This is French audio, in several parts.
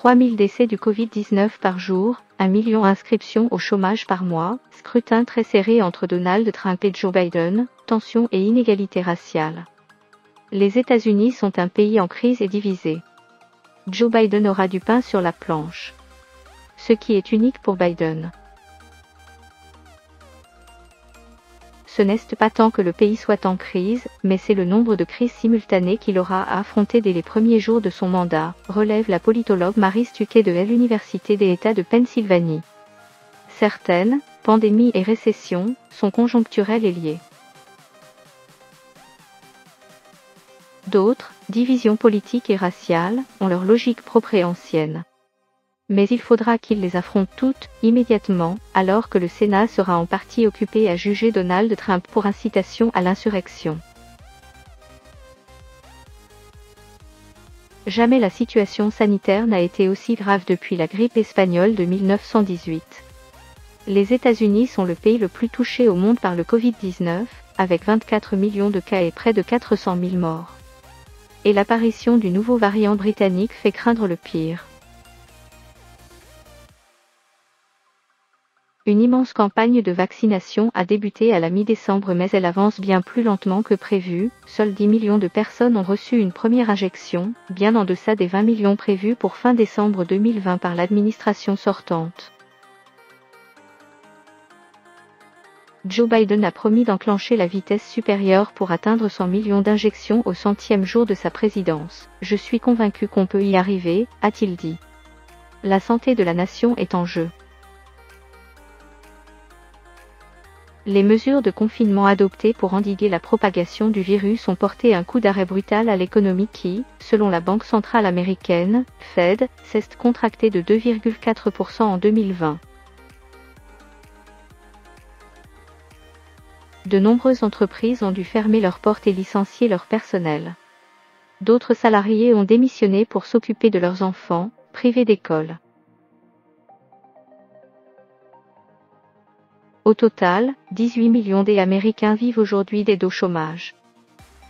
3000 décès du Covid-19 par jour, 1 million inscriptions au chômage par mois, scrutin très serré entre Donald Trump et Joe Biden, tensions et inégalités raciales. Les États-Unis sont un pays en crise et divisé. Joe Biden aura du pain sur la planche. Ce qui est unique pour Biden. Ce n'est pas tant que le pays soit en crise, mais c'est le nombre de crises simultanées qu'il aura à affronter dès les premiers jours de son mandat, relève la politologue Mary Stuckey de l'Université des États de Pennsylvanie. Certaines, pandémie et récession, sont conjoncturelles et liées. D'autres, divisions politiques et raciales, ont leur logique propre et ancienne. Mais il faudra qu'ils les affrontent toutes, immédiatement, alors que le Sénat sera en partie occupé à juger Donald Trump pour incitation à l'insurrection. Jamais la situation sanitaire n'a été aussi grave depuis la grippe espagnole de 1918. Les États-Unis sont le pays le plus touché au monde par le Covid-19, avec 24 millions de cas et près de 400 000 morts. Et l'apparition du nouveau variant britannique fait craindre le pire. Une immense campagne de vaccination a débuté à la mi-décembre mais elle avance bien plus lentement que prévu, seuls 10 millions de personnes ont reçu une première injection, bien en deçà des 20 millions prévus pour fin décembre 2020 par l'administration sortante. Joe Biden a promis d'enclencher la vitesse supérieure pour atteindre 100 millions d'injections au 100e jour de sa présidence. « Je suis convaincu qu'on peut y arriver », a-t-il dit. La santé de la nation est en jeu. Les mesures de confinement adoptées pour endiguer la propagation du virus ont porté un coup d'arrêt brutal à l'économie qui, selon la Banque centrale américaine, Fed, s'est contractée de 2,4% en 2020. De nombreuses entreprises ont dû fermer leurs portes et licencier leur personnel. D'autres salariés ont démissionné pour s'occuper de leurs enfants, privés d'école. Au total, 18 millions d'Américains vivent aujourd'hui d'aide au chômage.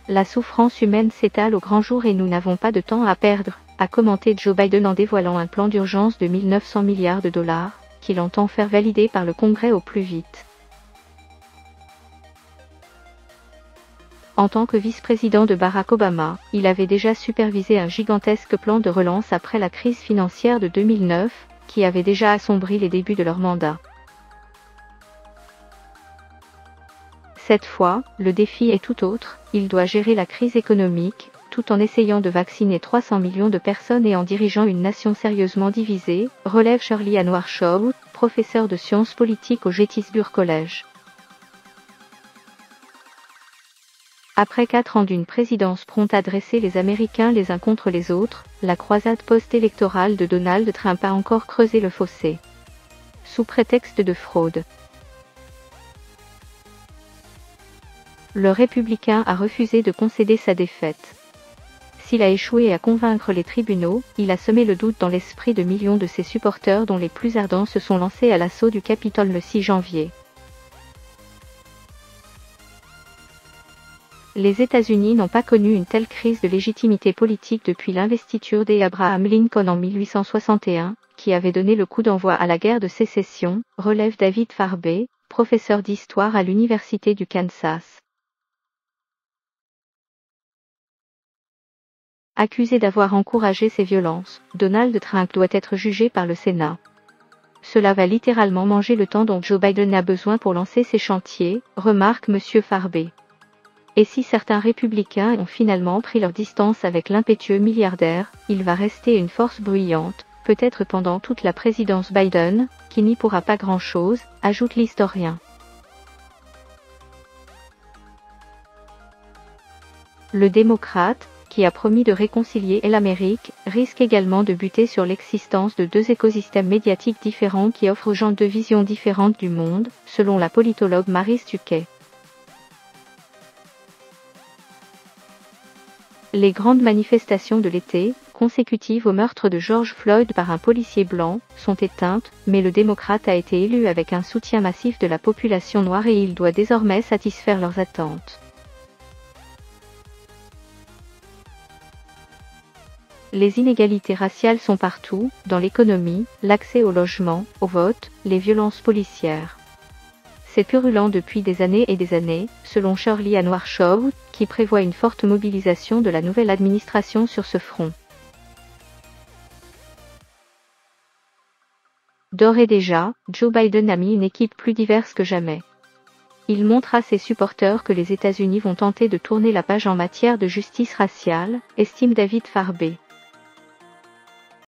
La souffrance humaine s'étale au grand jour et nous n'avons pas de temps à perdre, a commenté Joe Biden en dévoilant un plan d'urgence de 1 900 milliards de dollars, qu'il entend faire valider par le Congrès au plus vite. En tant que vice-président de Barack Obama, il avait déjà supervisé un gigantesque plan de relance après la crise financière de 2009, qui avait déjà assombri les débuts de leur mandat. Cette fois, le défi est tout autre, il doit gérer la crise économique, tout en essayant de vacciner 300 millions de personnes et en dirigeant une nation sérieusement divisée, relève Shirley Anwar Shaw, professeur de sciences politiques au Gettysburg College. Après 4 ans d'une présidence prompte à dresser les Américains les uns contre les autres, la croisade post-électorale de Donald Trump a encore creusé le fossé. Sous prétexte de fraude. Le républicain a refusé de concéder sa défaite. S'il a échoué à convaincre les tribunaux, il a semé le doute dans l'esprit de millions de ses supporters dont les plus ardents se sont lancés à l'assaut du Capitole le 6 janvier. Les États-Unis n'ont pas connu une telle crise de légitimité politique depuis l'investiture d'Abraham Lincoln en 1861, qui avait donné le coup d'envoi à la guerre de sécession, relève David Farber, professeur d'histoire à l'Université du Kansas. Accusé d'avoir encouragé ces violences, Donald Trump doit être jugé par le Sénat. Cela va littéralement manger le temps dont Joe Biden a besoin pour lancer ses chantiers, remarque M. Farber. Et si certains républicains ont finalement pris leur distance avec l'impétueux milliardaire, il va rester une force bruyante, peut-être pendant toute la présidence Biden, qui n'y pourra pas grand-chose, ajoute l'historien. Le démocrate, qui a promis de réconcilier l'Amérique, risque également de buter sur l'existence de deux écosystèmes médiatiques différents qui offrent aux gens deux visions différentes du monde, selon la politologue Mary Stuckey. Les grandes manifestations de l'été, consécutives au meurtre de George Floyd par un policier blanc, sont éteintes, mais le démocrate a été élu avec un soutien massif de la population noire et il doit désormais satisfaire leurs attentes. Les inégalités raciales sont partout, dans l'économie, l'accès au logement, au vote, les violences policières. C'est purulent depuis des années et des années, selon Shirley Anwar Chow, qui prévoit une forte mobilisation de la nouvelle administration sur ce front. D'ores et déjà, Joe Biden a mis une équipe plus diverse que jamais. Il montre à ses supporters que les États-Unis vont tenter de tourner la page en matière de justice raciale, estime David Farbe.